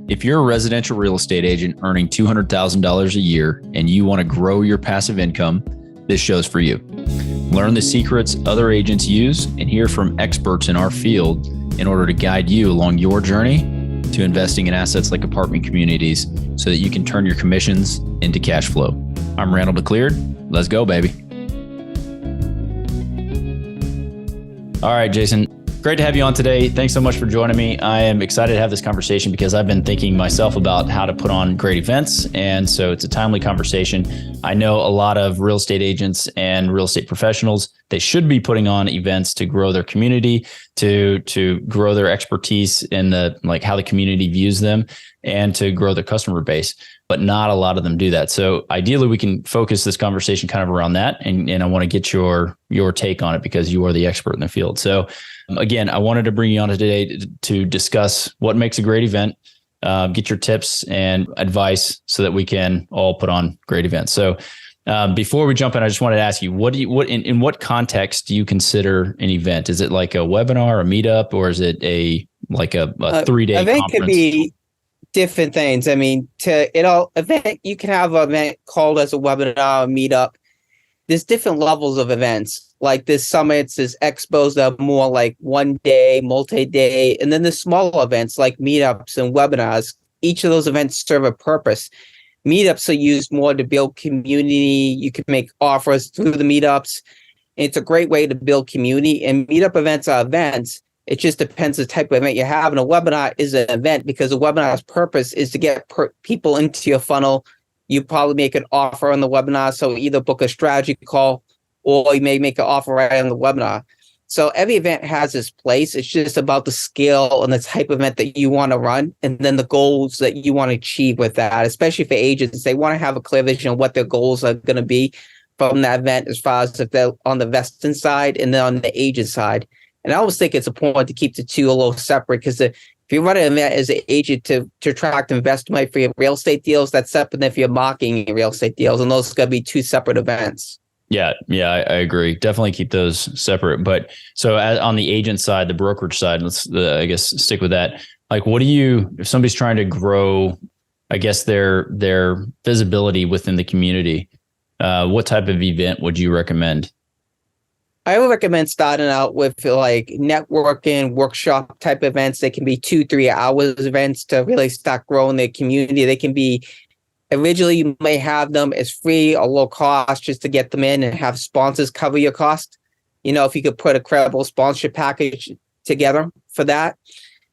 If you're a residential real estate agent earning $200,000 a year and you want to grow your passive income, this show's for you. Learn the secrets other agents use and hear from experts in our field in order to guide you along your journey to investing in assets like apartment communities so that you can turn your commissions into cash flow. I'm Randall McLeod. Let's go, baby. All right, Jason. Great to have you on today. Thanks so much for joining me. I am excited to have this conversation because I've been thinking myself about how to put on great events. And so it's a timely conversation. I know a lot of real estate agents and real estate professionals, they should be putting on events to grow their community, to grow their expertise in how the community views them and to grow their customer base. But not a lot of them do that. So ideally, we can focus this conversation kind of around that. And I want to get your take on it because you are the expert in the field. So again, I wanted to bring you on today to discuss what makes a great event, get your tips and advice so that we can all put on great events. So before we jump in, I just wanted to ask you, in what context do you consider an event? Is it like a webinar, a meetup, or is it a 3-day event? Conference? Could be different things. I mean, event, you can have an event called as a webinar, a meetup. There's different levels of events. Like there's summits, there's expos that are more like one day, multi-day, and then there's small events like meetups and webinars. Each of those events serve a purpose. Meetups are used more to build community. You can make offers through the meetups. It's a great way to build community. And meetup events are events. It just depends the type of event you have. And a webinar is an event because a webinar's purpose is to get people into your funnel. You probably make an offer on the webinar. So either book a strategy call or you may make an offer right on the webinar. So every event has its place. It's just about the scale and the type of event that you want to run and then the goals that you want to achieve with that, especially for agents. They want to have a clear vision of what their goals are going to be from that event as far as if they're on the vesting side and then on the agent side. And I always think it's important to keep the two a little separate because if you run an event as an agent to attract investment for your real estate deals, that's separate than if you're marketing your real estate deals. And those are going to be two separate events. Yeah, I agree. Definitely keep those separate. But so on the agent side, the brokerage side, let's I guess stick with that. Like, if somebody's trying to grow, I guess their visibility within the community, what type of event would you recommend? I would recommend starting out with like networking, workshop type events. They can be 2-3 hours events to really start growing their community. They can be originally you may have them as free or low cost just to get them in and have sponsors cover your cost. You know, if you could put a credible sponsorship package together for that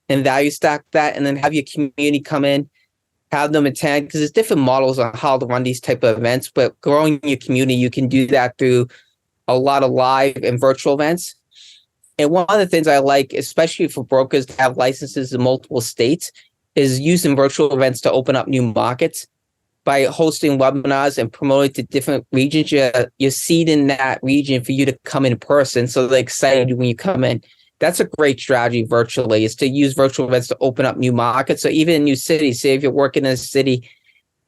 and value stack that, and then have your community come in, have them attend, because there's different models on how to run these type of events. But growing your community, you can do that through a lot of live and virtual events. And one of the things I like, especially for brokers to have licenses in multiple states, is using virtual events to open up new markets. By hosting webinars and promoting to different regions, you're seeding that region for you to come in person. So they're excited when you come in. That's a great strategy virtually, is to use virtual events to open up new markets. So even in new cities, say if you're working in a city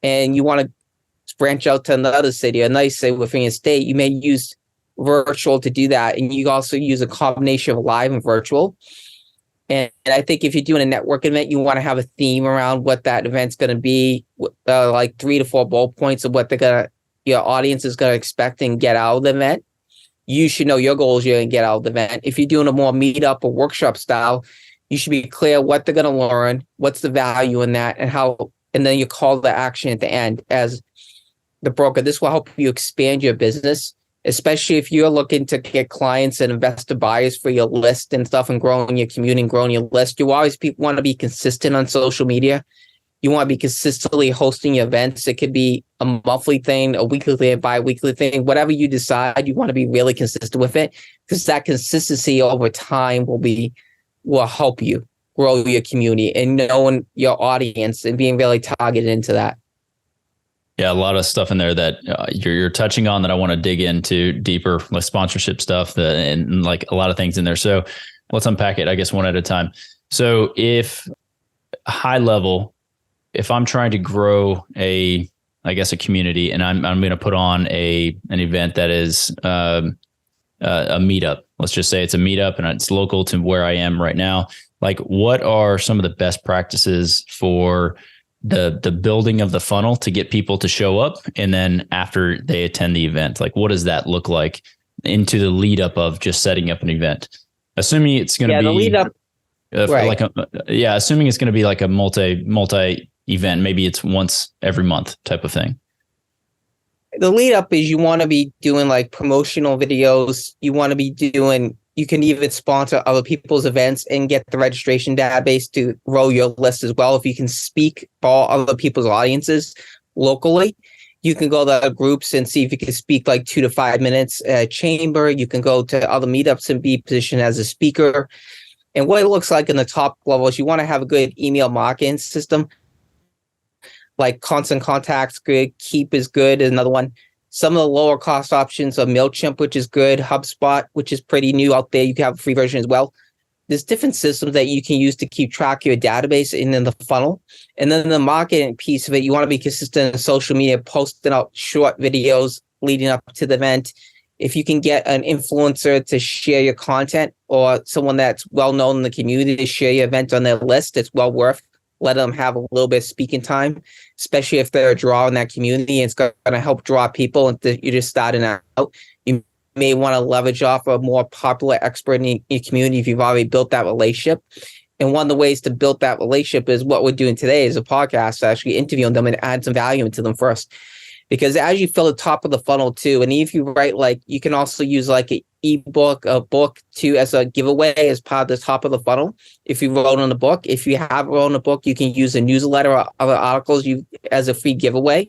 and you want to branch out to another city, another city within your state, you may use virtual to do that. And you also use a combination of live and virtual. And I think if you're doing a network event, you want to have a theme around what that event's going to be, like 3 to 4 bullet points of what your audience is going to expect and get out of the event. You should know your goals you're going to get out of the event. If you're doing a more meetup or workshop style, you should be clear what they're going to learn, what's the value in that, and then your call to action at the end as the broker. This will help you expand your business, especially if you're looking to get clients and investor buyers for your list and stuff and growing your community and growing your list. You always want to be consistent on social media. You want to be consistently hosting your events. It could be a monthly thing, a weekly thing, a bi-weekly thing, whatever you decide, you want to be really consistent with it because that consistency over time will help you grow your community and knowing your audience and being really targeted into that. Yeah, a lot of stuff in there that you're touching on that I want to dig into deeper, like sponsorship stuff and like a lot of things in there. So let's unpack it, I guess, one at a time. So if high level, if I'm trying to grow a community and I'm going to put on an event that is a meetup, let's just say it's a meetup and it's local to where I am right now. Like, what are some of the best practices for the building of the funnel to get people to show up? And then after they attend the event, like, what does that look like into the lead up of just setting up an event? Assuming it's going to be the lead up, right. Assuming it's going to be like a multi event, maybe it's once every month type of thing. The lead up is you want to be doing like promotional videos. You want to be doing, you can even sponsor other people's events and get the registration database to grow your list as well. If you can speak for other people's audiences locally, you can go to groups and see if you can speak like 2 to 5 minutes at a chamber. You can go to other meetups and be positioned as a speaker. And what it looks like in the top level is you want to have a good email marketing system. Like Constant Contact's good, Keep is good is another one. Some of the lower cost options are MailChimp, which is good, HubSpot, which is pretty new out there. You can have a free version as well. There's different systems that you can use to keep track of your database and in the funnel. And then the marketing piece of it, you want to be consistent in social media, posting out short videos leading up to the event. If you can get an influencer to share your content or someone that's well known in the community to share your event on their list, it's well worth. Let them have a little bit of speaking time, especially if they're a draw in that community. It's going to help draw people and you're just starting out. You may want to leverage off a more popular expert in your community if you've already built that relationship. And one of the ways to build that relationship is what we're doing today is a podcast, actually interviewing them and add some value into them first. Because as you fill the top of the funnel too, and if you write, like, you can also use like an ebook, a book too, as a giveaway as part of the top of the funnel. If you wrote on a book, if you have wrote on a book, you can use a newsletter or other articles as a free giveaway.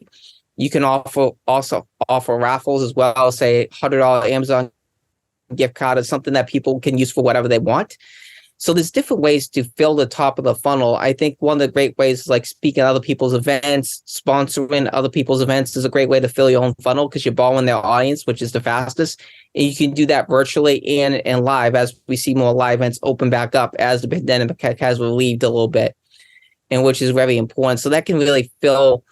You can also offer raffles as well, say $100 Amazon gift card is something that people can use for whatever they want. So there's different ways to fill the top of the funnel. I think one of the great ways is like speaking at other people's events, sponsoring other people's events is a great way to fill your own funnel because you're borrowing their audience, which is the fastest. And you can do that virtually and live as we see more live events open back up as the pandemic has relieved a little bit, and which is very important. So that can really fill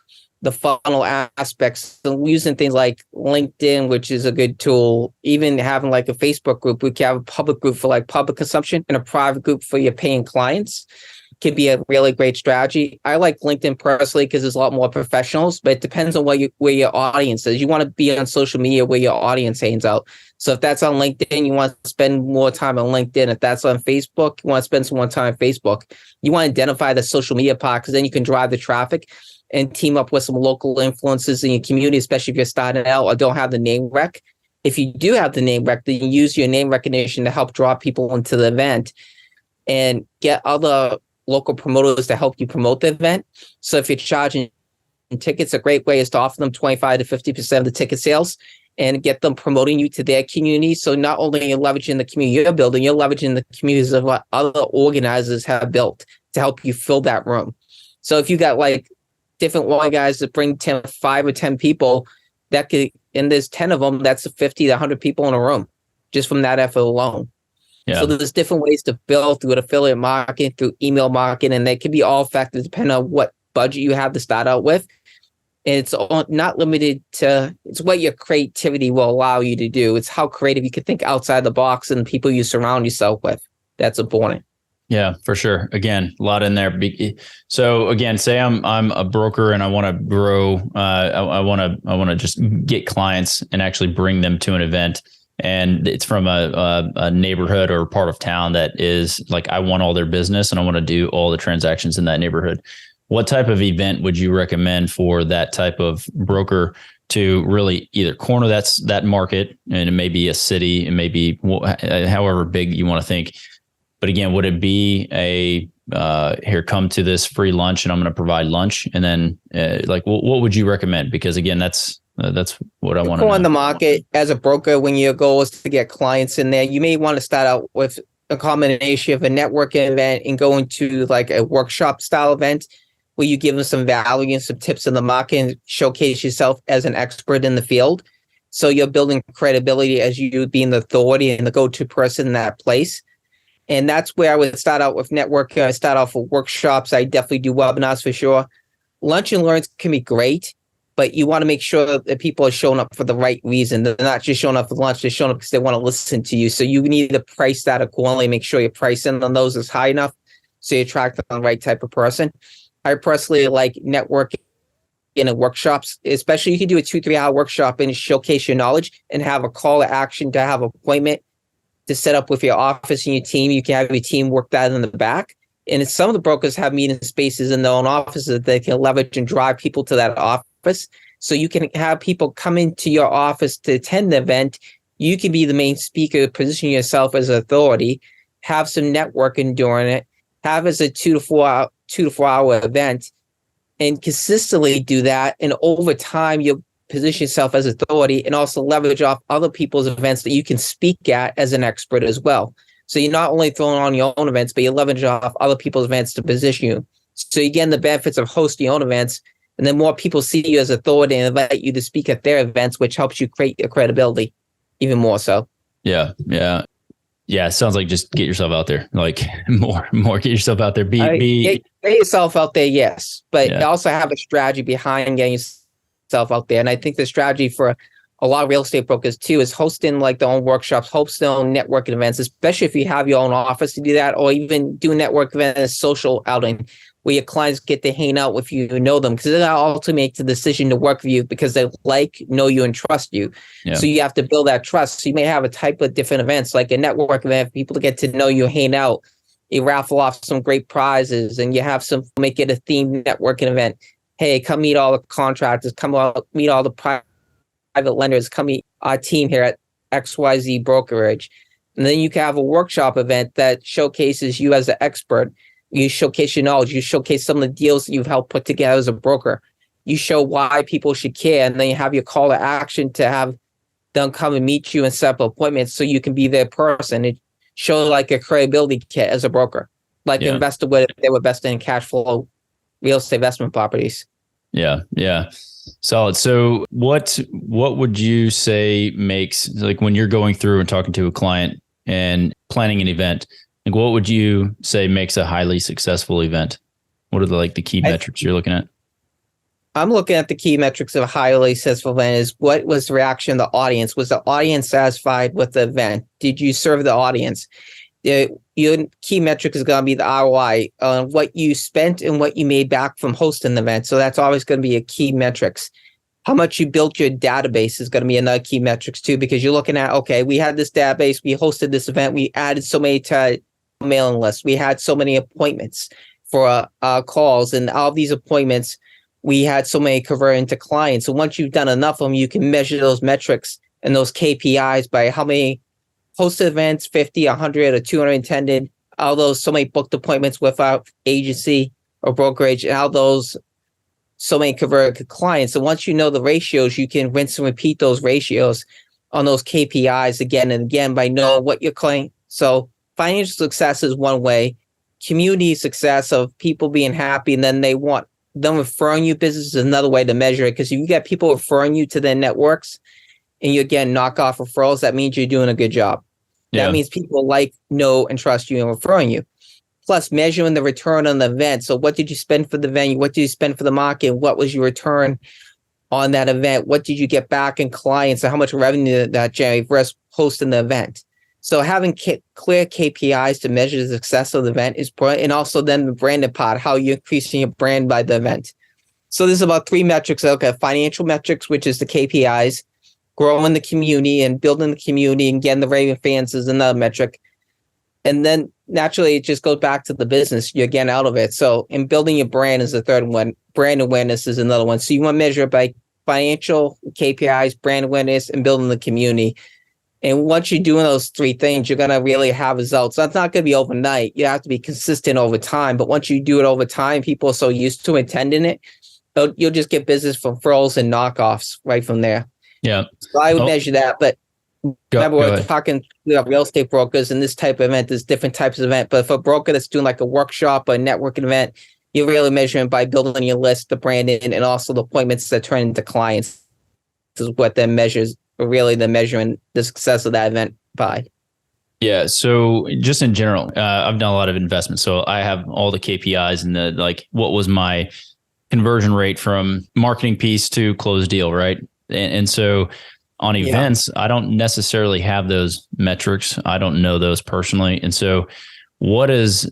the funnel aspects. So using things like LinkedIn, which is a good tool, even having like a Facebook group, we can have a public group for like public consumption and a private group for your paying clients can be a really great strategy. I like LinkedIn personally because there's a lot more professionals, but it depends on where your audience is. You want to be on social media where your audience hangs out. So if that's on LinkedIn, you want to spend more time on LinkedIn. If that's on Facebook, you want to spend some more time on Facebook. You want to identify the social media part because then you can drive the traffic and team up with some local influences in your community, especially if you're starting out or don't have the name rec. If you do have the name rec, then you use your name recognition to help draw people into the event and get other local promoters to help you promote the event. So if you're charging tickets, a great way is to offer them 25 to 50% of the ticket sales and get them promoting you to their community. So not only are you leveraging the community you're building, you're leveraging the communities of what other organizers have built to help you fill that room. So if you got like different wine guys that bring 5 or 10 people, that could, and there's 10 of them, that's 50 to 100 people in a room just from that effort alone. Yeah. So there's different ways to build through affiliate marketing, through email marketing, and they can be all effective depending on what budget you have to start out with. And it's not limited to, it's what your creativity will allow you to do. It's how creative you can think outside the box and the people you surround yourself with. That's important. Yeah, for sure. Again, a lot in there. So again, say I'm a broker and I want to grow. I want to just get clients and actually bring them to an event. And it's from a neighborhood or part of town that is like, I want all their business and I want to do all the transactions in that neighborhood. What type of event would you recommend for that type of broker to really either corner that market? And it may be a city, it may be however big you want to think. But again, would it be here, come to this free lunch and I'm going to provide lunch? And then what would you recommend? Because again, that's what I want to know. On the market as a broker, when your goal is to get clients in there, you may want to start out with a combination of a networking event and go into like a workshop style event where you give them some value and some tips in the market and showcase yourself as an expert in the field. So you're building credibility as you being the authority and the go-to person in that place. And that's where I would start out with networking. I start off with workshops. I definitely do webinars for sure. Lunch and learns can be great. but you want to make sure that people are showing up for the right reason. They're not just showing up for lunch, they're showing up because they want to listen to you. So you need to price that accordingly, make sure your pricing on those is high enough so you attract the right type of person. I personally like networking in workshops, especially you can do a 2-3 hour workshop and showcase your knowledge and have a call to action to have an appointment to set up with your office and your team. You can have your team work that in the back. And some of the brokers have meeting spaces in their own offices that they can leverage and drive people to that office. So you can have people come into your office to attend the event. You can be the main speaker, position yourself as an authority, have some networking during it, have as a 2 to 4 hour event, and consistently do that. And over time, you'll position yourself as authority and also leverage off other people's events that you can speak at as an expert as well. So you're not only throwing on your own events, but you leverage off other people's events to position you. So you get the benefits of hosting your own events, and then more people see you as authority and invite you to speak at their events, which helps you create your credibility even more so. Yeah. It sounds like just get yourself out there, like more get yourself out there. Get yourself out there, yes, but also have a strategy behind getting yourself out there. And I think the strategy for a lot of real estate brokers too is hosting like their own workshops, host their own networking events, especially if you have your own office to do that, or even do network events as social outing where your clients get to hang out with you and know them, because they'll ultimately make the decision to work with you because they know you and trust you. Yeah. So you have to build that trust. So you may have a type of different events, like a network event, for people to get to know you, hang out. You raffle off some great prizes, and you have make it a themed networking event. Hey, come meet all the contractors, come out, meet all the private lenders, come meet our team here at XYZ Brokerage. And then you can have a workshop event that showcases you as an expert. You showcase your knowledge. You showcase some of the deals that you've helped put together as a broker. You show why people should care, and then you have your call to action to have them come and meet you and set up appointments so you can be their person. It shows like a credibility kit as a broker, like an investor would if they were investing in cash flow real estate investment properties. Yeah. Solid. So what would you say makes, like when you're going through and talking to a client and planning an event, like what would you say makes a highly successful event? What are the key metrics you're looking at? I'm looking at the key metrics of a highly successful event is what was the reaction of the audience? Was the audience satisfied with the event? Did you serve the audience? Your key metric is going to be the ROI on what you spent and what you made back from hosting the event. So that's always going to be a key metrics. How much you built your database is going to be another key metrics too, because you're looking at, okay, we had this database, we hosted this event, we added so many to mailing list, we had so many appointments for calls, and all these appointments, we had so many convert into clients. So once you've done enough of them, you can measure those metrics and those KPIs by how many hosted events, 50, 100, or 200 attended, all those so many booked appointments with our agency or brokerage, and all those so many converted clients. So once you know the ratios, you can rinse and repeat those ratios on those KPIs again and again by knowing what you're claiming. So financial success is one way. Community success of people being happy and then they want them referring you business is another way to measure it, because if you get people referring you to their networks and you again knock off referrals, that means you're doing a good job. That means people know, and trust you and referring you. Plus measuring the return on the event. So what did you spend for the venue? What did you spend for the market? What was your return on that event? What did you get back in clients? And how much revenue did that generate versus hosting the event? So having clear KPIs to measure the success of the event is important. And also then the branded part, how you're increasing your brand by the event. So there's about 3 metrics. Okay, financial metrics, which is the KPIs, growing the community and building the community and getting the raving fans is another metric. And then naturally, it just goes back to the business you're getting out of it. So in building your brand is the third one. Brand awareness is another one. So you want to measure it by financial KPIs, brand awareness, and building the community. And once you're doing those 3 things, you're going to really have results. That's not going to be overnight. You have to be consistent over time. But once you do it over time, people are so used to attending it, you'll just get business from referrals and knockoffs right from there. Yeah. So I would measure that. But remember, we're talking about real estate brokers, and this type of event is different types of event. But for a broker that's doing like a workshop or a networking event, you're really measuring by building your list, the branding, and also the appointments that turn into clients. This is what then measures, really the measuring the success of that event by. Yeah. So just in general, I've done a lot of investments. So I have all the KPIs and what was my conversion rate from marketing piece to closed deal, right? And so on events, I don't necessarily have those metrics. I don't know those personally. And so what is,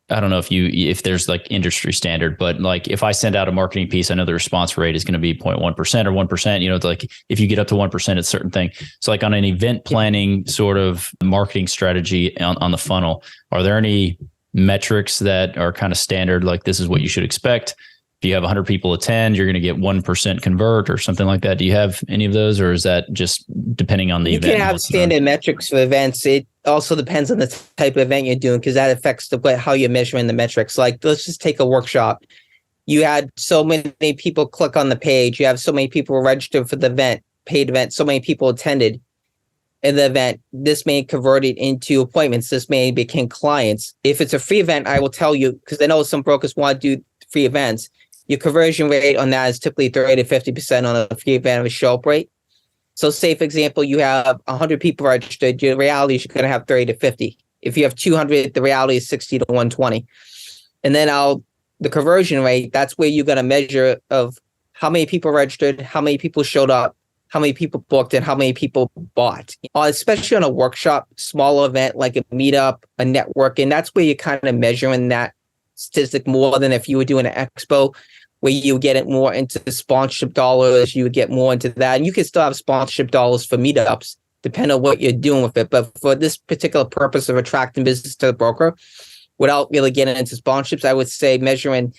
I don't know if there's like industry standard, but like if I send out a marketing piece, I know the response rate is going to be 0.1% or 1%. It's like if you get up to 1%, it's a certain thing. So like on an event planning sort of marketing strategy on the funnel, are there any metrics that are kind of standard? Like this is what you should expect. If you have 100 people attend, you're going to get 1% convert or something like that. Do you have any of those, or is that just depending on the event? You can have standard metrics for events. It also depends on the type of event you're doing, because that affects how you're measuring the metrics. Like, let's just take a workshop. You had so many people click on the page. You have so many people registered for the event, paid event. So many people attended in the event. This may convert it into appointments. This may become clients. If it's a free event, I will tell you, because I know some brokers want to do free events. Your conversion rate on that is typically 30 to 50% on a free event of a show-up rate. So say, for example, you have 100 people registered, your reality is you're going to have 30 to 50. If you have 200, the reality is 60 to 120. And then the conversion rate, that's where you're going to measure of how many people registered, how many people showed up, how many people booked, and how many people bought. Especially on a workshop, small event like a meetup, a networking, that's where you're kind of measuring that statistic more than if you were doing an expo, where you get it more into sponsorship dollars, you would get more into that. And you can still have sponsorship dollars for meetups, depending on what you're doing with it. But for this particular purpose of attracting business to the broker, without really getting into sponsorships, I would say measuring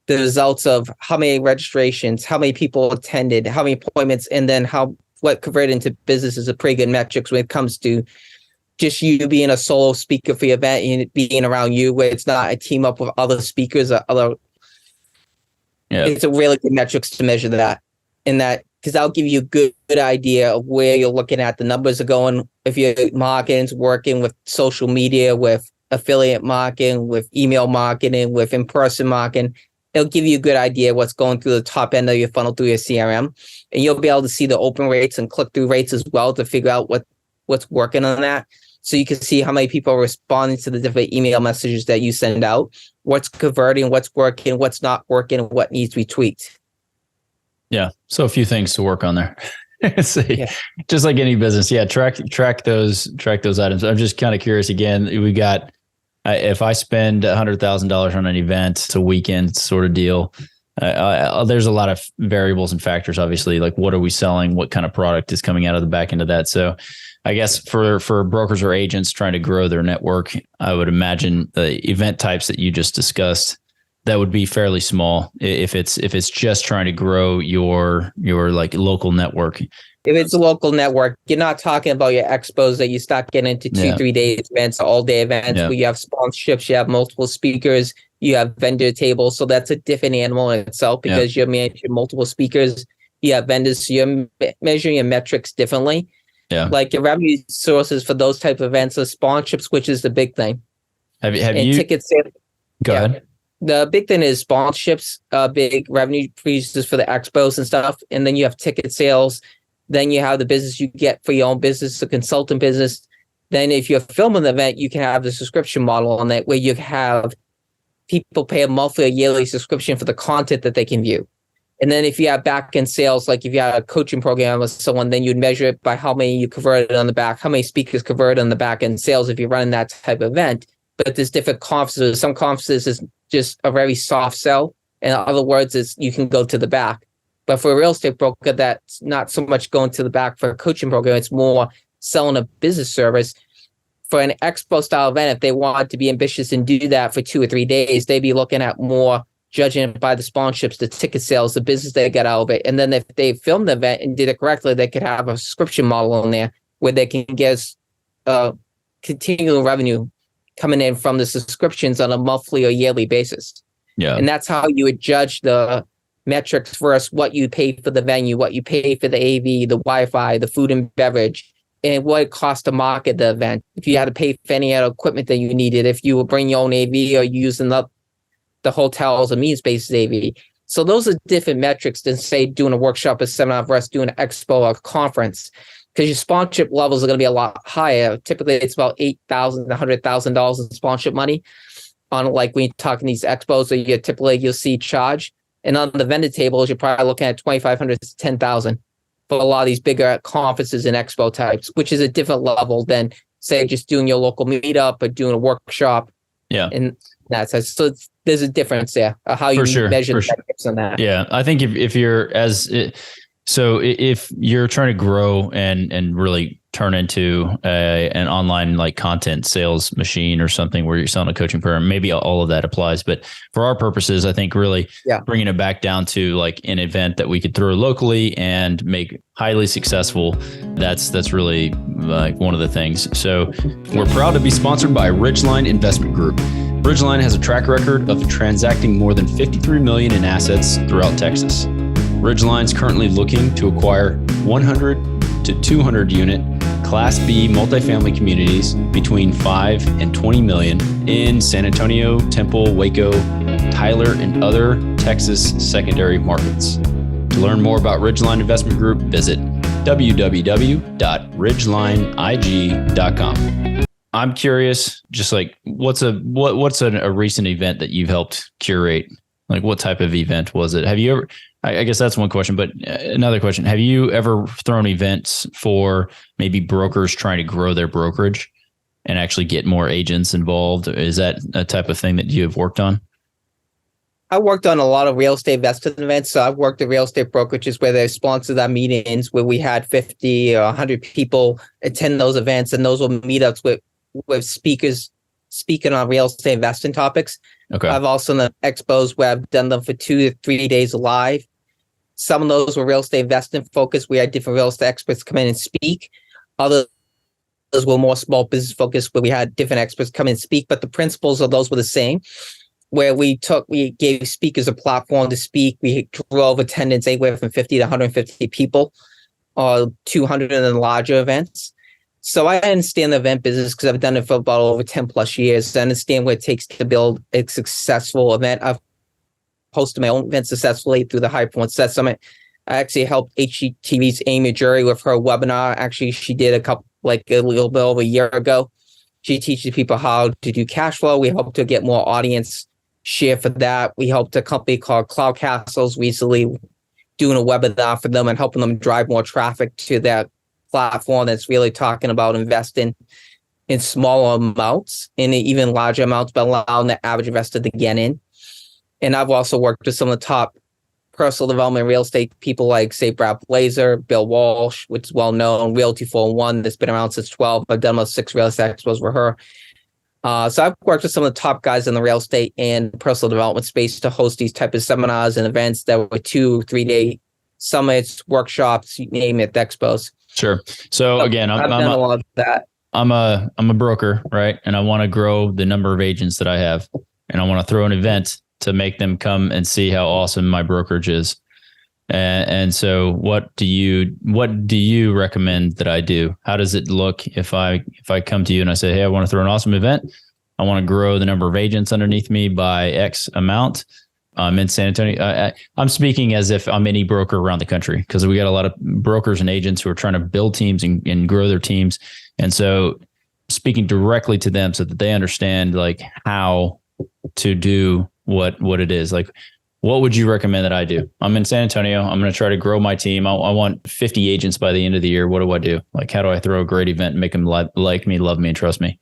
the results of how many registrations, how many people attended, how many appointments, and then what converted into business is a pretty good metrics when it comes to just you being a solo speaker for your event and being around you, where it's not a team up with other speakers or other. Yeah. It's a really good metrics to measure that, because that'll give you a good idea of where you're looking at. The numbers are going. If your marketing's working with social media, with affiliate marketing, with email marketing, with in-person marketing, it'll give you a good idea what's going through the top end of your funnel through your CRM. And you'll be able to see the open rates and click-through rates as well to figure out what's working on that. So you can see how many people are responding to the different email messages that you send out, what's converting, what's working, what's not working, and what needs to be tweaked. Yeah. So a few things to work on there. Just like any business. Yeah. Track those items. I'm just kind of curious again, we got, if I spend $100,000 on an event, it's a weekend sort of deal. There's a lot of variables and factors, obviously, like what are we selling? What kind of product is coming out of the back end of that? So I guess for brokers or agents trying to grow their network, I would imagine the event types that you just discussed, that would be fairly small if it's just trying to grow your like local network. If it's a local network, you're not talking about your expos that you start getting into 2-3 days events, all day events where you have sponsorships, you have multiple speakers, you have vendor tables. So that's a different animal in itself, because you're managing multiple speakers, you have vendors, so you're measuring your metrics differently. Yeah. Like your revenue sources for those type of events are sponsorships, which is the big thing. Have you ticket sales? Go ahead. The big thing is sponsorships, big revenue increases for the expos and stuff. And then you have ticket sales. Then you have the business you get for your own business, the consultant business. Then if you're filming the event, you can have the subscription model on that, where you have people pay a monthly or yearly subscription for the content that they can view. And then if you have back-end sales, like if you had a coaching program with someone, then you'd measure it by how many you converted on the back, how many speakers converted on the back-end sales if you're running that type of event. But there's different conferences. Some conferences is just a very soft sell. In other words, is you can go to the back. But for a real estate broker, that's not so much going to the back for a coaching program. It's more selling a business service. For an expo style event, if they want to be ambitious and do that for 2 or 3 days, they'd be looking at more judging it by the sponsorships, the ticket sales, the business they get out of it. And then if they filmed the event and did it correctly, they could have a subscription model in there where they can get continual revenue coming in from the subscriptions on a monthly or yearly basis. Yeah. And that's how you would judge the metrics versus what you pay for the venue, what you pay for the AV, the Wi-Fi, the food and beverage, and what it costs to market the event. If you had to pay for any other equipment that you needed, if you would bring your own AV or using the hotel's means basis AV. So those are different metrics than, say, doing a workshop, a seminar versus doing an expo or a conference, because your sponsorship levels are going to be a lot higher. Typically, it's about $8,000 to $100,000 in sponsorship money on, like, when you're talking these expos, so you'll see charge. And on the vendor tables, you're probably looking at 2,500 to 10,000 for a lot of these bigger conferences and expo types, which is a different level than, say, just doing your local meetup or doing a workshop. Yeah. And that's so there's a difference there, how you measure the metrics on that. Yeah. I think if you're if you're trying to grow and really turn into an online like content sales machine or something where you're selling a coaching program, maybe all of that applies. But for our purposes, I think really bringing it back down to like an event that we could throw locally and make highly successful. That's really like one of the things. So we're proud to be sponsored by Ridgeline Investment Group. Ridgeline has a track record of transacting more than $53 million in assets throughout Texas. Ridgeline's currently looking to acquire 100 to 200 unit Class B multifamily communities between 5 and 20 million in San Antonio, Temple, Waco, Tyler, and other Texas secondary markets. To learn more about Ridgeline Investment Group, visit www.ridgelineig.com. I'm curious, just like what's a recent event that you've helped curate? Like what type of event was it? Have you ever, I guess that's one question, but another question, have you ever thrown events for maybe brokers trying to grow their brokerage and actually get more agents involved? Is that a type of thing that you have worked on? I worked on a lot of real estate investing events. So I've worked at real estate brokerages where they sponsored our meetings where we had 50 or 100 people attend those events. And those were meetups with speakers speaking on real estate investing topics. Okay. I've also done expos where I've done them for 2 to 3 days live. Some of those were real estate investing focused. We had different real estate experts come in and speak. Others were more small business focused where we had different experts come in and speak, but the principles of those were the same. Where we gave speakers a platform to speak. We drove attendance anywhere from 50 to 150 people, or 200 in the larger events. So I understand the event business because I've done it for about over 10 plus years. I understand what it takes to build a successful event. I've hosted my own event successfully through the High Performance Set Summit. I actually helped HGTV's Amy Jury with her webinar. Actually, she did a little bit over a year ago. She teaches people how to do cash flow. We hope to get more audience share for that. We helped a company called Cloud Castles recently doing a webinar for them and helping them drive more traffic to that platform that's really talking about investing in smaller amounts and even larger amounts, but allowing the average investor to get in. And I've also worked with some of the top personal development real estate people like, say, Blazar, Bill Walsh, which is well known, Realty 401 that's been around since 12. I've done about 6 real estate expos with her. So I've worked with some of the top guys in the real estate and personal development space to host these type of seminars and events that were 2-3 day summits, workshops, you name it, expos. Sure. So again, I've done a lot of that. I'm a broker, right? And I want to grow the number of agents that I have, and I want to throw an event to make them come and see how awesome my brokerage is. And so what do you recommend that I do? How does it look if I come to you and I say, hey, I want to throw an awesome event. I want to grow the number of agents underneath me by X amount. I'm in San Antonio. I'm speaking as if I'm any broker around the country because we got a lot of brokers and agents who are trying to build teams and grow their teams. And so speaking directly to them so that they understand like how to do what it is. Like, what would you recommend that I do? I'm in San Antonio. I'm going to try to grow my team. I want 50 agents by the end of the year. What do I do? Like, how do I throw a great event and make them like me, love me, and trust me?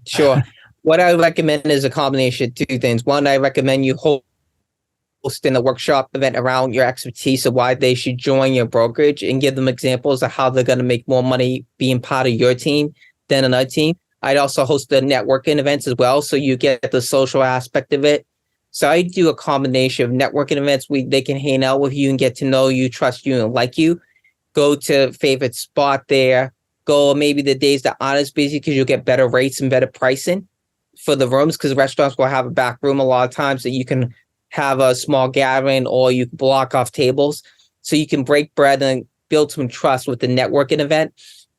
Sure. What I recommend is a combination of 2 things. One, I recommend you hosting a workshop event around your expertise of why they should join your brokerage and give them examples of how they're going to make more money being part of your team than another team. I'd also host the networking events as well, so you get the social aspect of it. So I do a combination of networking events. They can hang out with you and get to know you, trust you, and like you. Go to favorite spot there. Go maybe the days that aren't as busy because you'll get better rates and better pricing for the rooms because restaurants will have a back room a lot of times that you can have a small gathering or you can block off tables. So you can break bread and build some trust with the networking event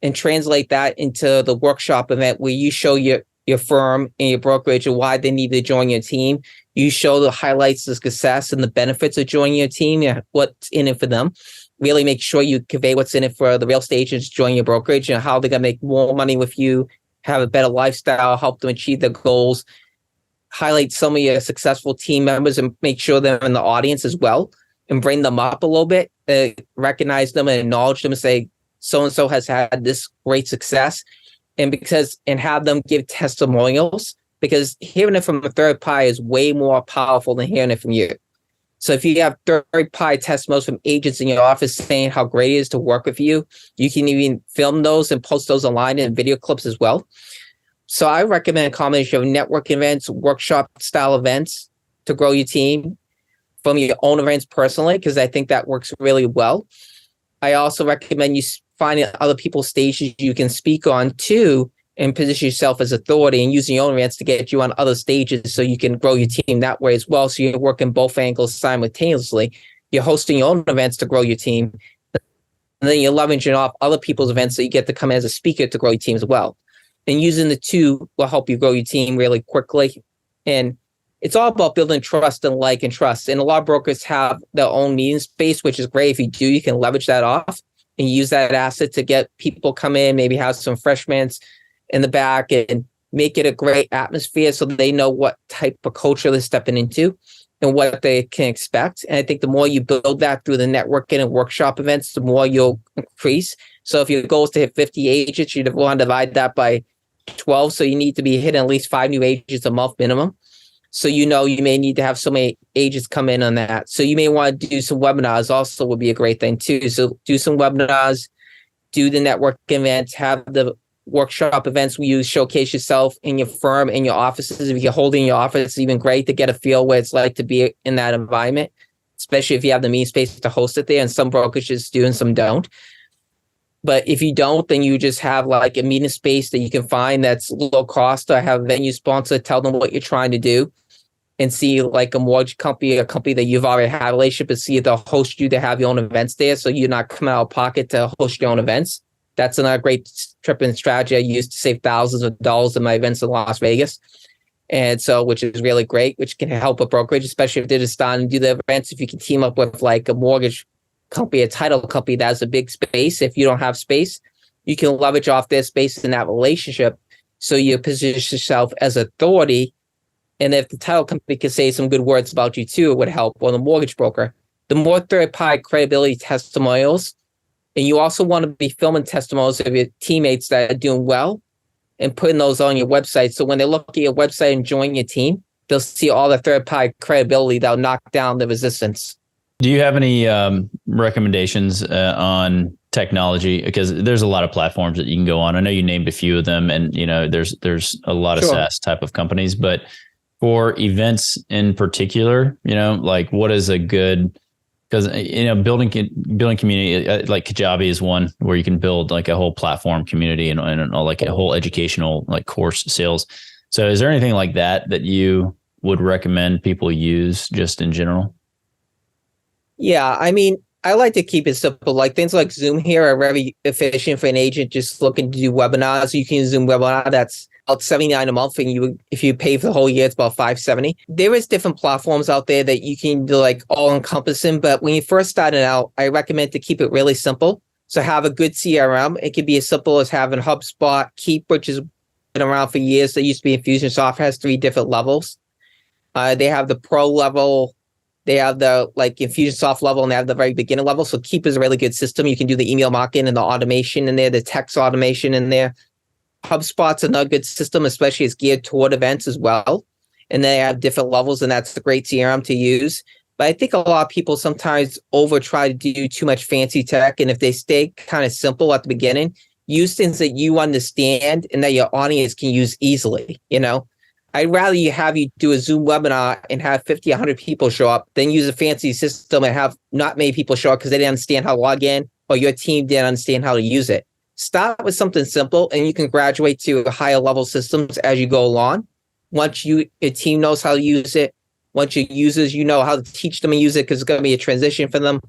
and translate that into the workshop event where you show your firm and your brokerage and why they need to join your team. You show the highlights of success and the benefits of joining your team and what's in it for them. Really make sure you convey what's in it for the real estate agents joining your brokerage and how they're going to make more money with you, have a better lifestyle, help them achieve their goals. highlight some of your successful team members and make sure they're in the audience as well and bring them up a little bit, recognize them and acknowledge them and say, so-and-so has had this great success. And have them give testimonials, because hearing it from a third party is way more powerful than hearing it from you. So if you have third-party testimonials from agents in your office saying how great it is to work with you, you can even film those and post those online in video clips as well. So I recommend a combination of network events, workshop-style events to grow your team from your own events personally, because I think that works really well. I also recommend you finding other people's stages you can speak on too, and position yourself as authority and using your own events to get you on other stages so you can grow your team that way as well. So you're working both angles simultaneously. You're hosting your own events to grow your team. And then you're leveraging off other people's events so you get to come as a speaker to grow your team as well. And using the two will help you grow your team really quickly. And it's all about building trust and like and trust. And a lot of brokers have their own meeting space, which is great. If you do, you can leverage that off and use that asset to get people come in, maybe have some freshmen in the back and make it a great atmosphere so they know what type of culture they're stepping into and what they can expect. And I think the more you build that through the networking and workshop events, the more you'll increase. So if your goal is to hit 50 agents, you'd want to divide that by 12. So you need to be hitting at least 5 new agents a month minimum. So you may need to have so many agents come in on that. So you may want to do some webinars also would be a great thing too. So do some webinars, do the network events, have the workshop events where you showcase yourself in your firm, in your offices. If you're holding your office, it's even great to get a feel what it's like to be in that environment, especially if you have the meeting space to host it there. And some brokerages do and some don't. But if you don't, then you just have like a meeting space that you can find that's low cost, or have a venue sponsor tell them what you're trying to do, and see like a mortgage company, a company that you've already had a relationship, and see if they'll host you to have your own events there. So you're not coming out of pocket to host your own events. That's another great tripping strategy I used to save thousands of dollars in my events in Las Vegas. And so, which is really great, which can help a brokerage, especially if they're just starting to do the events. If you can team up with like a mortgage company, a title company that has a big space, if you don't have space, you can leverage off their space in that relationship. So you position yourself as authority. And if the title company can say some good words about you too, it would help. Or the mortgage broker. The more third-party credibility testimonials, and you also want to be filming testimonials of your teammates that are doing well and putting those on your website. So when they look at your website and join your team, they'll see all the third-party credibility that'll knock down the resistance. Do you have any recommendations on technology? Because there's a lot of platforms that you can go on. I know you named a few of them, and there's a lot of SaaS type of companies. But for events in particular, like what is a good? Because building community, like Kajabi is one where you can build like a whole platform community and like a whole educational like course sales. So is there anything like that you would recommend people use just in general? Yeah, I mean, I like to keep it simple. Like things like Zoom here are very efficient for an agent just looking to do webinars. You can use Zoom webinar. That's about $79 a month, and if you pay for the whole year, it's about $570. There is different platforms out there that you can do like all encompassing. But when you first started out, I recommend to keep it really simple. So have a good CRM. It could be as simple as having HubSpot, Keep, which has been around for years. They used to be Infusionsoft, has 3 different levels. They have the pro level. They have the like Infusionsoft level, and they have the very beginner level. So Keep is a really good system. You can do the email marketing and the automation in there, the text automation in there. HubSpot's another good system, especially it's geared toward events as well. And they have different levels, and that's a great CRM to use. But I think a lot of people sometimes try to do too much fancy tech. And if they stay kind of simple at the beginning, use things that you understand and that your audience can use easily. I'd rather you do a Zoom webinar and have 50, 100 people show up than use a fancy system and have not many people show up because they didn't understand how to log in or your team didn't understand how to use it. Start with something simple, and you can graduate to higher level systems as you go along. Once your team knows how to use it, once your users, how to teach them to use it because it's going to be a transition for them.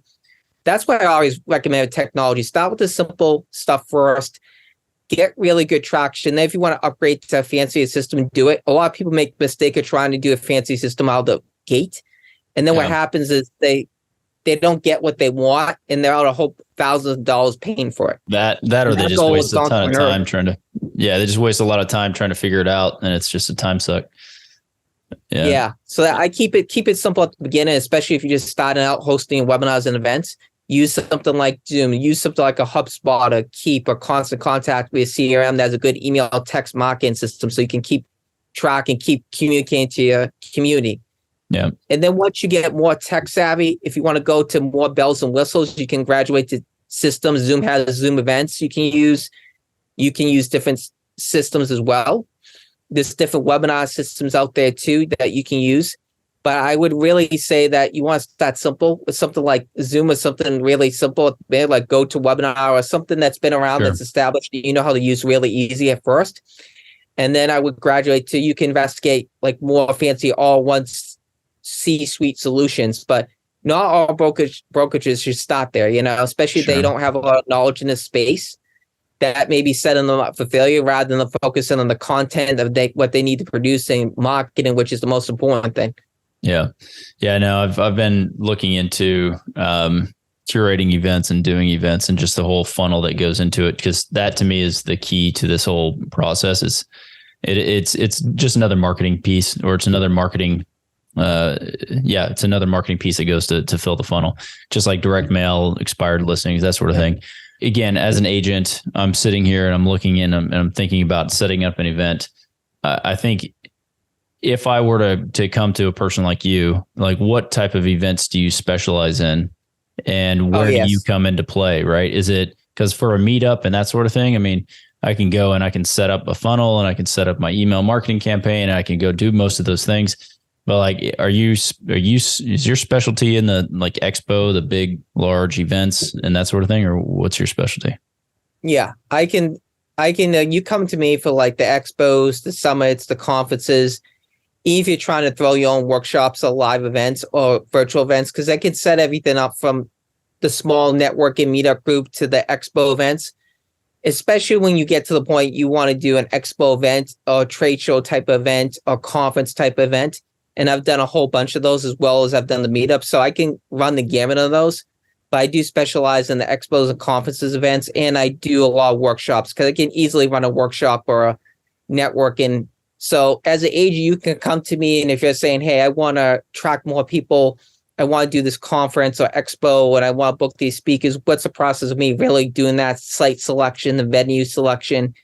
That's why I always recommend technology. Start with the simple stuff first. Get really good traction. Then if you want to upgrade to a fancier system, do it. A lot of people make the mistake of trying to do a fancy system out of the gate. And then what happens is they don't get what they want, and they're out a whole thousands of dollars paying for it. That or they just waste a ton of time they just waste a lot of time trying to figure it out, and it's just a time suck. Yeah. So that I keep it simple at the beginning, especially if you're just starting out hosting webinars and events. Use something like Zoom, use something like a HubSpot or Keep or Constant Contact with CRM that has a good email text marketing system so you can keep track and keep communicating to your community. Yeah. And then once you get more tech savvy, if you want to go to more bells and whistles, you can graduate to systems. Zoom has Zoom events you can use. You can use different systems as well. There's different webinar systems out there too that you can use. But I would really say that you want to start simple with something like Zoom or something really simple, like GoToWebinar or something that's been around, that's established, you know how to use really easy at first. And then I would graduate to, you can investigate like more fancy all-once C-suite solutions, but not all brokerages should start there, especially if they don't have a lot of knowledge in this space. That may be setting them up for failure rather than focusing on the content of what they need to produce and marketing, which is the most important thing. Yeah. No, I've been looking into curating events and doing events and just the whole funnel that goes into it, because that to me is the key to this whole process. It's just another marketing piece, or it's another marketing. It's another marketing piece that goes to fill the funnel, just like direct mail, expired listings, that sort of thing. Again, as an agent, I'm sitting here and I'm looking in and I'm thinking about setting up an event. I think if I were to come to a person like you, like what type of events do you specialize in, and where do you come into play, right? Is it because for a meetup and that sort of thing? I mean, I can go and I can set up a funnel and I can set up my email marketing campaign and I can go do most of those things. But like, is your specialty in the like expo, the big, large events and that sort of thing, or what's your specialty? Yeah, I can, you come to me for like the expos, the summits, the conferences. If you're trying to throw your own workshops or live events or virtual events, because I can set everything up from the small networking meetup group to the expo events, especially when you get to the point you want to do an expo event or trade show type event or conference type event. And I've done a whole bunch of those as well as I've done the meetups. So I can run the gamut of those. But I do specialize in the expos and conferences events. And I do a lot of workshops because I can easily run a workshop or a networking. So as an agent, you can come to me. And if you're saying, hey, I want to attract more people, I want to do this conference or expo, and I want to book these speakers, what's the process of me really doing that? Site selection, the venue selection.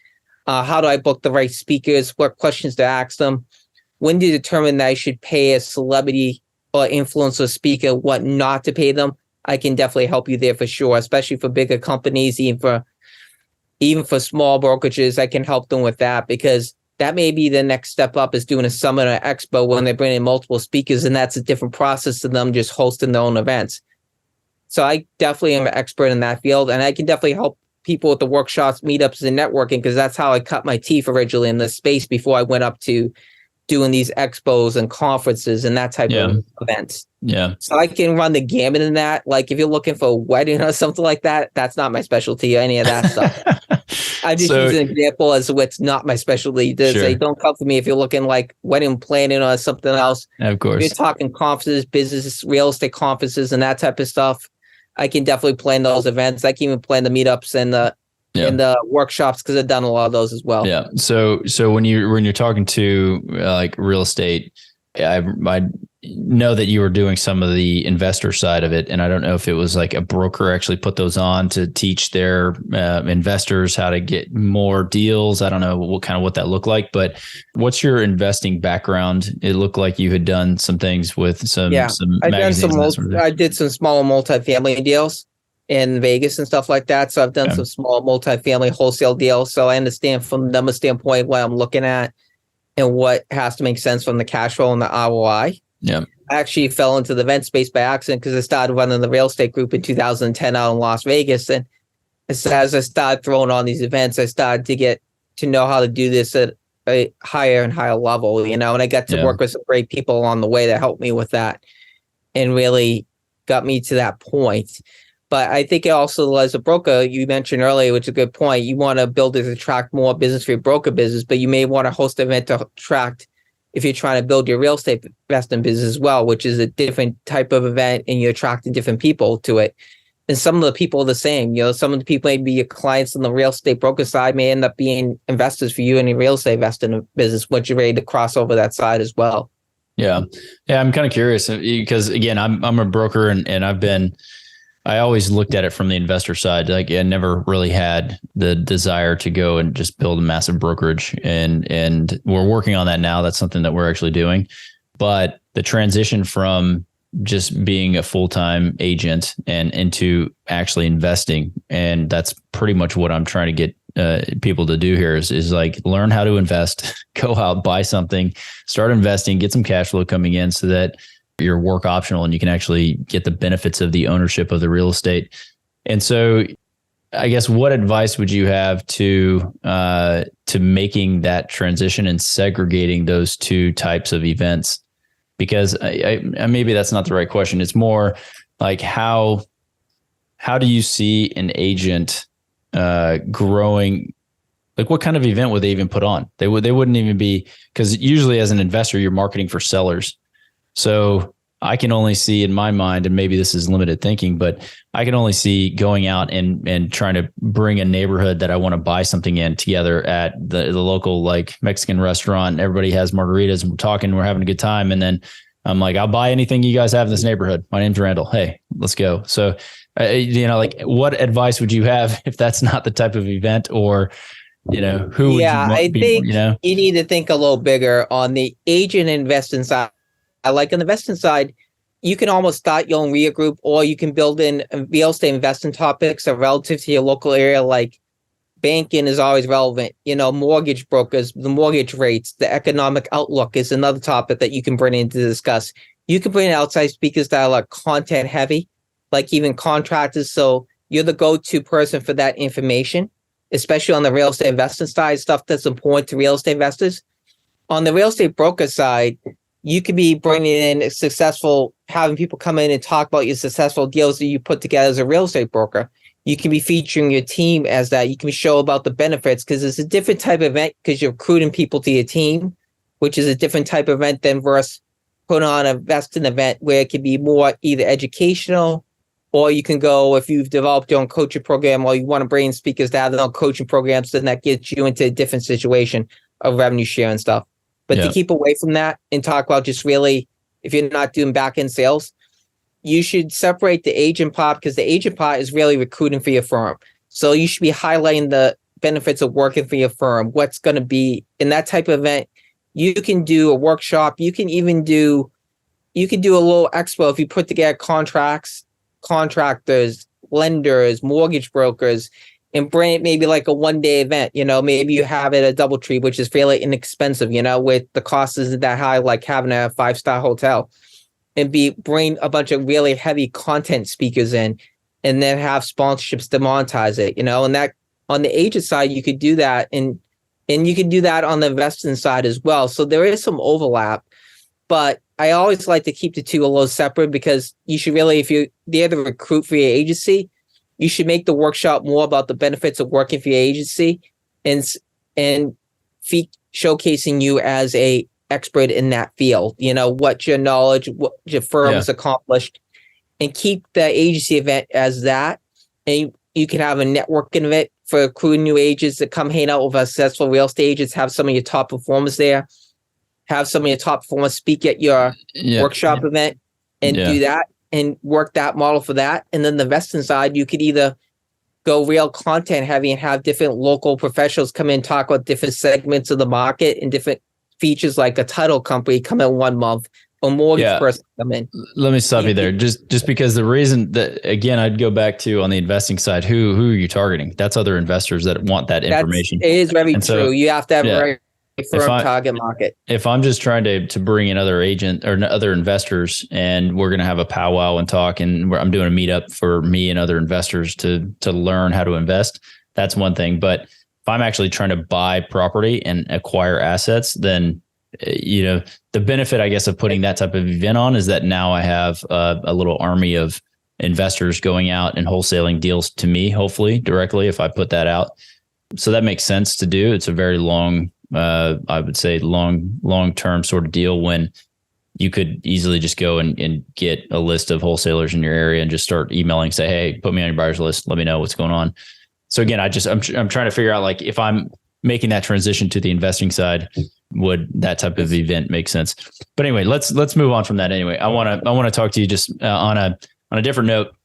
How do I book the right speakers? What questions to ask them? When do you determine that I should pay a celebrity or influencer speaker, what not to pay them? I can definitely help you there for sure, especially for bigger companies, even for small brokerages. I can help them with that, because that may be the next step up, is doing a summit or expo when they bring in multiple speakers, and that's a different process than them just hosting their own events. So I definitely am an expert in that field, and I can definitely help people with the workshops, meetups, and networking, because that's how I cut my teeth originally in this space before I went up to doing these expos and conferences and that type of events. Yeah. So I can run the gamut in that. Like if you're looking for a wedding or something like that, that's not my specialty or any of that stuff. I just use an example as what's not my specialty. To say, don't come for me if you're looking like wedding planning or something else. Of course. If you're talking conferences, business, real estate conferences and that type of stuff, I can definitely plan those events. I can even plan the meetups and the workshops, because I've done a lot of those as well. Yeah. So when you're talking to like real estate, I know that you were doing some of the investor side of it, and I don't know if it was like a broker actually put those on to teach their investors how to get more deals. I don't know what that looked like, but what's your investing background? It looked like you had done some things with some magazines. I did some smaller multifamily deals in Vegas and stuff like that. So I've done some small multifamily wholesale deals. So I understand from them a standpoint what I'm looking at and what has to make sense from the cash flow and the ROI. Yeah. I actually fell into the event space by accident because I started running the real estate group in 2010 out in Las Vegas. And as I started throwing on these events, I started to get to know how to do this at a higher and higher level, and I got to work with some great people along the way that helped me with that and really got me to that point. But I think it also, as a broker, you mentioned earlier, which is a good point, you want to build it to attract more business for your broker business, but you may want to host an event to attract, if you're trying to build your real estate investing business as well, which is a different type of event, and you're attracting different people to it. And some of the people are the same. Some of the people may be your clients on the real estate broker side may end up being investors for you in your real estate investing business once you're ready to cross over that side as well. Yeah. Yeah. I'm kind of curious because again, I'm a broker and I always looked at it from the investor side. Like I never really had the desire to go and just build a massive brokerage, and we're working on that now. That's something that we're actually doing. But the transition from just being a full-time agent and into actually investing, and that's pretty much what I'm trying to get people to do here is like learn how to invest, go out, buy something, start investing, get some cash flow coming in so that your work optional and you can actually get the benefits of the ownership of the real estate. And so I guess what advice would you have to making that transition and segregating those two types of events? Because I maybe that's not the right question. It's more like how do you see an agent growing? Like what kind of event would they even put on? They wouldn't even be, because usually as an investor, you're marketing for sellers. So I can only see in my mind, and maybe this is limited thinking, but I can only see going out and trying to bring a neighborhood that I want to buy something in together at the local like Mexican restaurant. Everybody has margaritas and we're talking, we're having a good time. And then I'm like, I'll buy anything you guys have in this neighborhood. My name's Randall. Hey, let's go. So, like what advice would you have if that's not the type of event, or, who would you want I think you need to think a little bigger on the agent investing side. Like on the investing side, you can almost start your own RIA group, or you can build in real estate investing topics that are relative to your local area. Like banking is always relevant. Mortgage brokers, the mortgage rates, the economic outlook is another topic that you can bring in to discuss. You can bring in outside speakers that are like content heavy, like even contractors. So you're the go-to person for that information, especially on the real estate investing side, stuff that's important to real estate investors. On the real estate broker side, you could be bringing in having people come in and talk about your successful deals that you put together as a real estate broker. You can be featuring your team as that. You can show about the benefits, because it's a different type of event because you're recruiting people to your team, which is a different type of event than versus putting on a vesting event where it can be more either educational, or you can go, if you've developed your own coaching program, or you want to bring in speakers that have their own coaching programs, then that gets you into a different situation of revenue share and stuff. But to keep away from that and talk about just really, if you're not doing back-end sales, you should separate the agent part, because the agent part is really recruiting for your firm. So you should be highlighting the benefits of working for your firm, what's going to be in that type of event. You can do a workshop. You can do a little expo if you put together contractors, lenders, mortgage brokers, and bring it maybe like a one-day event. Maybe you have it at DoubleTree, which is fairly inexpensive, with the cost isn't that high, like having a 5-star hotel, and bring a bunch of really heavy content speakers in, and then have sponsorships to monetize it, and that on the agent side, you could do that. And you can do that on the investing side as well. So there is some overlap, but I always like to keep the two a little separate, because you should really, if you're there to recruit for your agency, you should make the workshop more about the benefits of working for your agency and showcasing you as a expert in that field, what your knowledge, what your firm has accomplished, and keep the agency event as that. And you can have a networking event for recruiting new agents that come hang out with successful real estate agents, have some of your top performers there, have some of your top performers speak at your workshop event, and do that and work that model for that. And then the investing side, you could either go real content heavy and have different local professionals come in, talk about different segments of the market and different features, like a title company come in 1 month, or mortgage person come in. Let me stop you there. Just because the reason that, again, I'd go back to on the investing side, who are you targeting? That's other investors that want that information. It is very true. You have to have a firm target market. If I'm just trying to bring in other agent or other investors, and we're going to have a powwow and talk, and I'm doing a meetup for me and other investors to learn how to invest, that's one thing. But if I'm actually trying to buy property and acquire assets, then the benefit, I guess, of putting that type of event on is that now I have a little army of investors going out and wholesaling deals to me, hopefully directly, if I put that out. So that makes sense to do. It's a very long, I would say long-term sort of deal, when you could easily just go and get a list of wholesalers in your area and just start emailing, say, hey, put me on your buyers list. Let me know what's going on. So again, I'm trying to figure out, like, if I'm making that transition to the investing side, would that type of event make sense? But anyway, let's move on from that. Anyway, I want to talk to you just on a different note.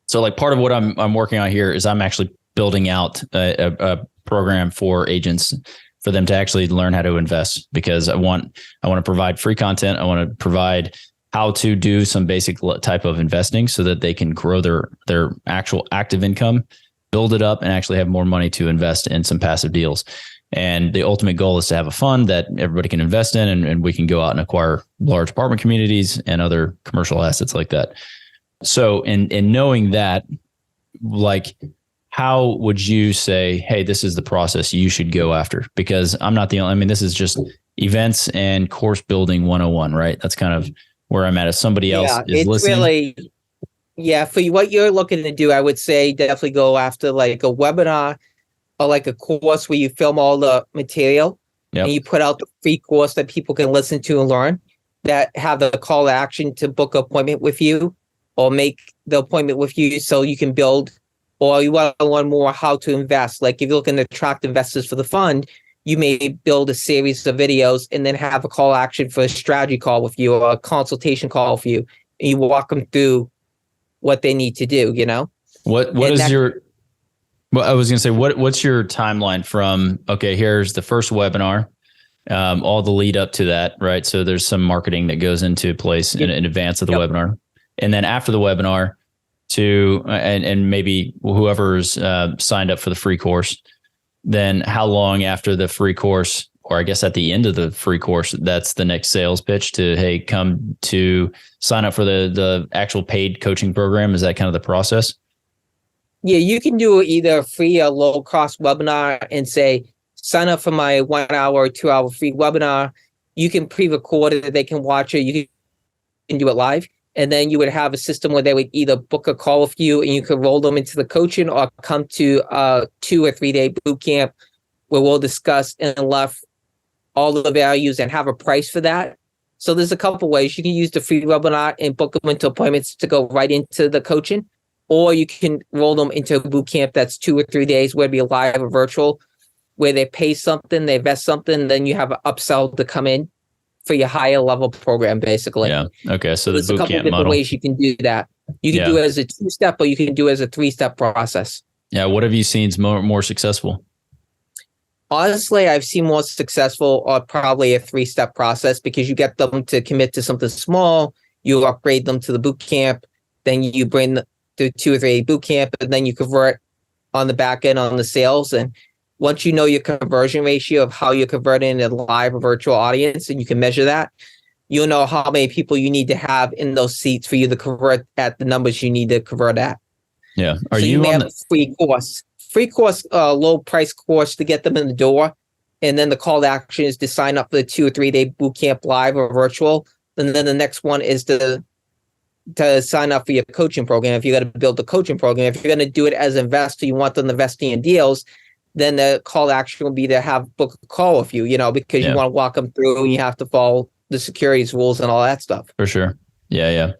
So like part of what I'm working on here is I'm actually building out a program for agents for them to actually learn how to invest, because I want to provide free content. I want to provide how to do some basic type of investing so that they can grow their actual active income, build it up, and actually have more money to invest in some passive deals. And the ultimate goal is to have a fund that everybody can invest in, and we can go out and acquire large apartment communities and other commercial assets like that. So in knowing that, like, how would you say, hey, this is the process you should go after? Because I'm not the only, I mean, this is just events and course building 101, right? That's kind of where I'm at. If somebody else is listening. Really, for what you're looking to do, I would say definitely go after like a webinar or like a course where you film all the material and you put out the free course that people can listen to and learn, that have the call to action to book an appointment with you or make the appointment with you so you can build, or you want to learn more how to invest. Like if you're looking to attract investors for the fund, you may build a series of videos and then have a call to action for a strategy call with you or a consultation call with you. And you walk them through what they need to do, you know? Well, I was going to say, what's your timeline from, okay, here's the first webinar, all the lead up to that, right? So there's some marketing that goes into place in advance of the webinar. And then after the webinar and maybe whoever's signed up for the free course, then how long after the free course, or I guess at the end of the free course, that's the next sales pitch to, hey, come to sign up for the actual paid coaching program? Is that kind of the process? Yeah, you can do either free or low cost webinar and say, sign up for my 1 hour or 2 hour free webinar. You can pre-record it, they can watch it, you can do it live. And then you would have a system where they would either book a call with you and you could roll them into the coaching, or come to a 2 or 3 day boot camp where we'll discuss and left all the values and have a price for that. So there's a couple ways. You can use the free webinar and book them into appointments to go right into the coaching, or you can roll them into a boot camp that's 2 or 3 days, whether it be live or virtual, where they pay something, they invest something, then you have an upsell to come in for your higher level program, basically. Yeah. Okay. So there's the a boot couple camp different model. ways you can do that. You can do it as a 2-step, or you can do it as a 3-step process. Yeah. What have you seen is more successful? Honestly, I've seen more successful or probably a 3-step process, because you get them to commit to something small, you upgrade them to the boot camp, then you bring them to 2 or 3 boot camp, and then you convert on the back end on the sales. And once you know your conversion ratio of how you're converting a live or virtual audience, and you can measure that, you'll know how many people you need to have in those seats for you to convert at the numbers you need to convert at. Yeah. So you may have a free course, low price course to get them in the door. And then the call to action is to sign up for the 2 or 3 day boot camp, live or virtual. And then the next one is to sign up for your coaching program. If you're going to build the coaching program, if you're going to do it as an investor, you want them investing in deals, then the call to action will be to have book a call with you, because you want to walk them through and you have to follow the securities rules and all that stuff. For sure. Yeah.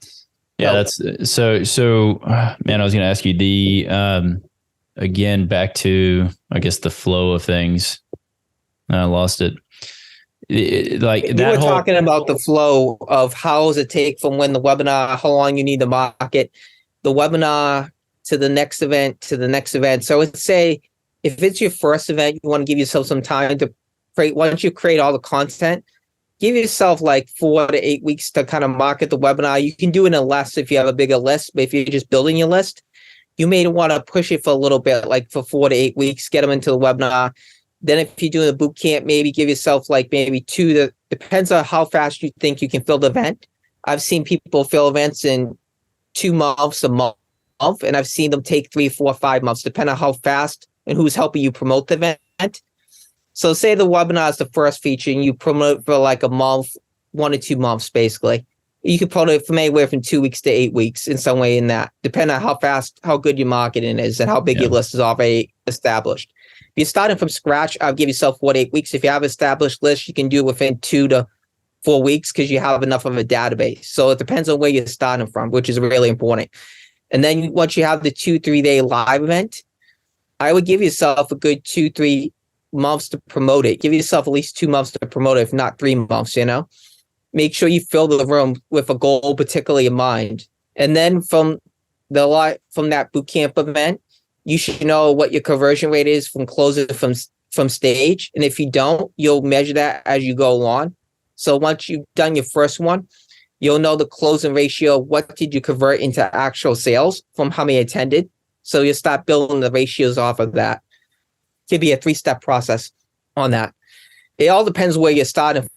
That's so man, I was going to ask you again, back to, I guess, the flow of things. I lost it. Talking about the flow of how does it take from when the webinar, how long you need to market the webinar to the next event to the next event. So I would say, if it's your first event, you want to give yourself some time to create. Once you create all the content, give yourself like 4 to 8 weeks to kind of market the webinar. You can do it in less if you have a bigger list, but if you're just building your list, you may want to push it for a little bit, like for 4 to 8 weeks, get them into the webinar. Then if you're doing a boot camp, maybe give yourself like maybe 2 to, depends on how fast you think you can fill the event. I've seen people fill events in 2 months, a month, and I've seen them take 3, 4, 5 months, depending on how fast and who's helping you promote the event. So say the webinar is the first feature and you promote for like a month, 1 to 2 months, basically. You can promote it from anywhere from 2 weeks to 8 weeks in some way in that, depending on how good your marketing is and how big your list is already established. If you're starting from scratch, I'll give yourself 4 to 8 weeks. If you have an established list, you can do it within 2 to 4 weeks because you have enough of a database. So it depends on where you're starting from, which is really important. And then once you have the 2-3 day live event, I would give yourself a good 2-3 months to promote it. Give yourself at least 2 months to promote it, if not 3 months, Make sure you fill the room with a goal particularly in mind. And then from that boot camp event, you should know what your conversion rate is from closer from stage. And if you don't, you'll measure that as you go along. So once you've done your first one, you'll know the closing ratio. What did you convert into actual sales from how many attended? So you'll start building the ratios off of that. It could be a 3-step process on that. It all depends where you're starting.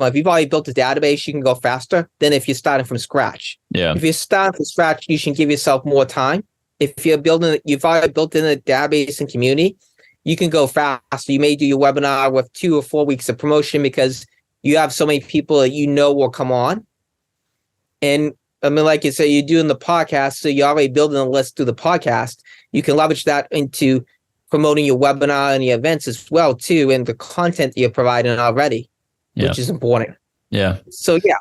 If you've already built a database, you can go faster than if you're starting from scratch. Yeah. If you're starting from scratch, you should give yourself more time. If you've already built in a database and community, you can go faster. You may do your webinar with 2 or 4 weeks of promotion because you have so many people that will come on. And I mean, like you say, you're doing the podcast, so you're already building a list through the podcast. You can leverage that into promoting your webinar and your events as well, too, and the content that you're providing already, which is important. Yeah. So, yeah.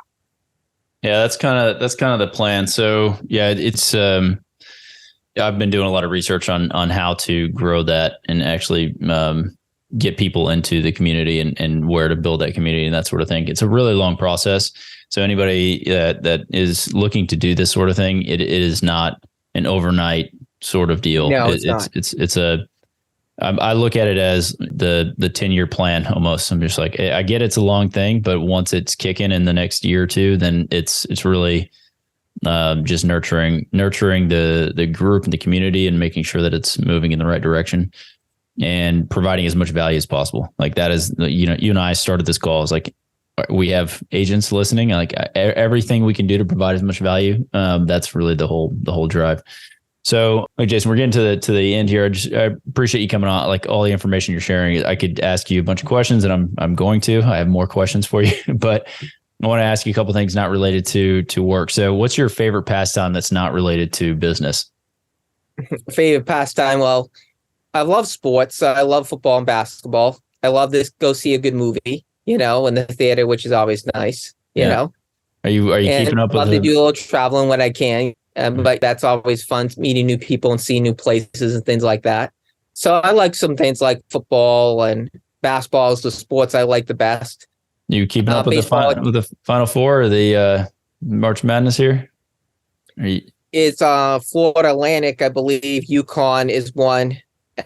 Yeah, that's kind of the plan. So, yeah, it's I've been doing a lot of research on how to grow that and actually get people into the community and where to build that community and that sort of thing. It's a really long process. So anybody that is looking to do this sort of thing, it is not an overnight sort of deal. No, it's not. I look at it as the 10-year plan almost. I'm just like, I get it's a long thing, but once it's kicking in the next year or two, then it's really just nurturing the group and the community and making sure that it's moving in the right direction and providing as much value as possible. Like that is, you and I started this call. It's like, we have agents listening, like everything we can do to provide as much value. That's really the whole drive. So, Jason, we're getting to the end here. I appreciate you coming on. Like all the information you're sharing, I could ask you a bunch of questions, and I'm going to. I have more questions for you, but I want to ask you a couple of things not related to work. So, what's your favorite pastime that's not related to business? Favorite pastime? Well, I love sports. I love football and basketball. I love to go see a good movie, in the theater, which is always nice, you know. Are you keeping up with love to do a little traveling when I can. But that's always fun, meeting new people and seeing new places and things like that. So I like some things like football and basketball is the sports I like the best. You keeping up with the Final Four or the March Madness here? It's Florida Atlantic, I believe. UConn is one.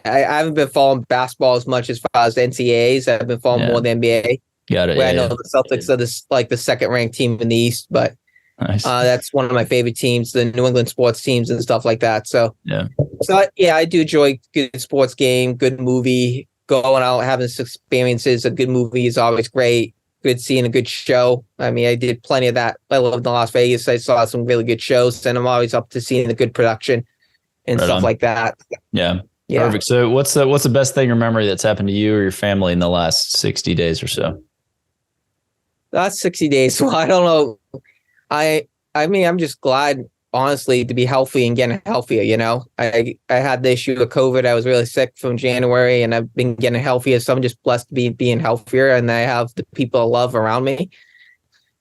I haven't been following basketball as much as far as NCAAs. I've been following more than NBA. Got it. Where I know the Celtics are the second ranked team in the East, but nice. That's one of my favorite teams, the New England sports teams and stuff like that. So I do enjoy good sports game, good movie, going out, having experiences. A good movie is always great. Good seeing a good show. I mean, I did plenty of that. I lived in Las Vegas. I saw some really good shows, and I'm always up to seeing the good production and stuff like that. Yeah. Perfect. So what's the best thing or memory that's happened to you or your family in the last 60 days or so? Last 60 days. Well, I don't know. I mean, I'm just glad, honestly, to be healthy and getting healthier. I had the issue with COVID. I was really sick from January, and I've been getting healthier. So I'm just blessed to be being healthier, and I have the people I love around me.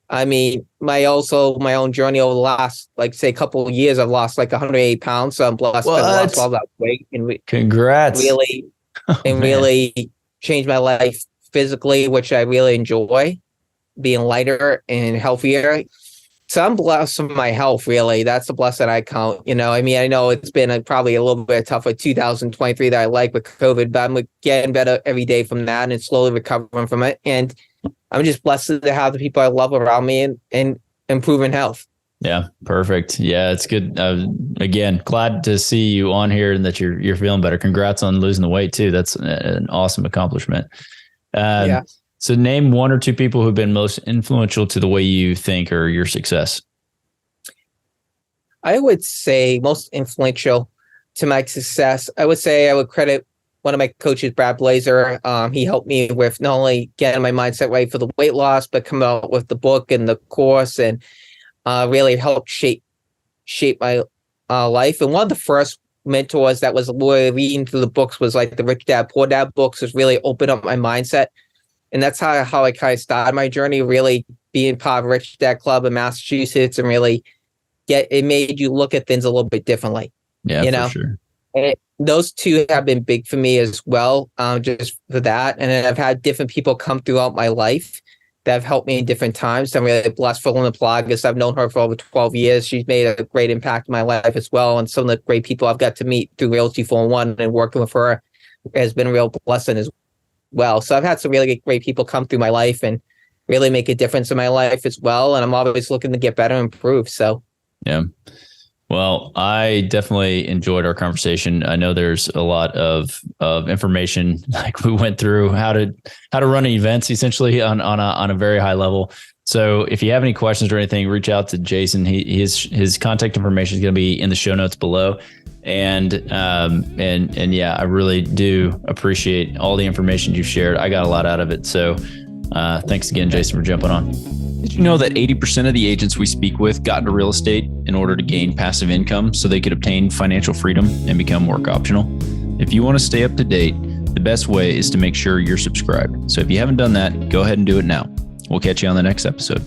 I mean, my own journey over the last, couple of years, I've lost 108 pounds. So I'm blessed to have lost all that weight. And congrats! Really changed my life physically, which I really enjoy, being lighter and healthier. So I'm blessed with my health, really. That's the blessing I count. I mean, I know it's been probably a little bit tough with 2023 that I like with COVID, but I'm getting better every day from that and slowly recovering from it. And I'm just blessed to have the people I love around me and improving health. Yeah, perfect. Yeah, it's good. Again, glad to see you on here and that you're feeling better. Congrats on losing the weight too. That's an awesome accomplishment. So name one or two people who've been most influential to the way you think or your success. I would say most influential to my success. I would credit one of my coaches, Brad Blazar. He helped me with not only getting my mindset right for the weight loss, but come out with the book and the course and really helped shape my life. And one of the first mentors that was reading through the books was the Rich Dad, Poor Dad books, was really opened up my mindset. And that's how I kind of started my journey, really being part of Rich Dad Club in Massachusetts, and really it made you look at things a little bit differently. Yeah, for sure. those two have been big for me as well, just for that. And then I've had different people come throughout my life that have helped me in different times. I'm really blessed for Pliagas. I've known her for over 12 years. She's made a great impact in my life as well. And some of the great people I've got to meet through Realty 411 and working with her has been a real blessing as well. So I've had some really great people come through my life and really make a difference in my life as well. And I'm always looking to get better and improve. So, yeah. Well, I definitely enjoyed our conversation. I know there's a lot of information, like we went through how to run events essentially on a very high level. So if you have any questions or anything, reach out to Jason. His contact information is going to be in the show notes below. And yeah, I really do appreciate all the information you've shared. I got a lot out of it. So thanks again, Jason, for jumping on. Did you know that 80% of the agents we speak with got into real estate in order to gain passive income so they could obtain financial freedom and become work optional? If you want to stay up to date, the best way is to make sure you're subscribed. So if you haven't done that, go ahead and do it now. We'll catch you on the next episode.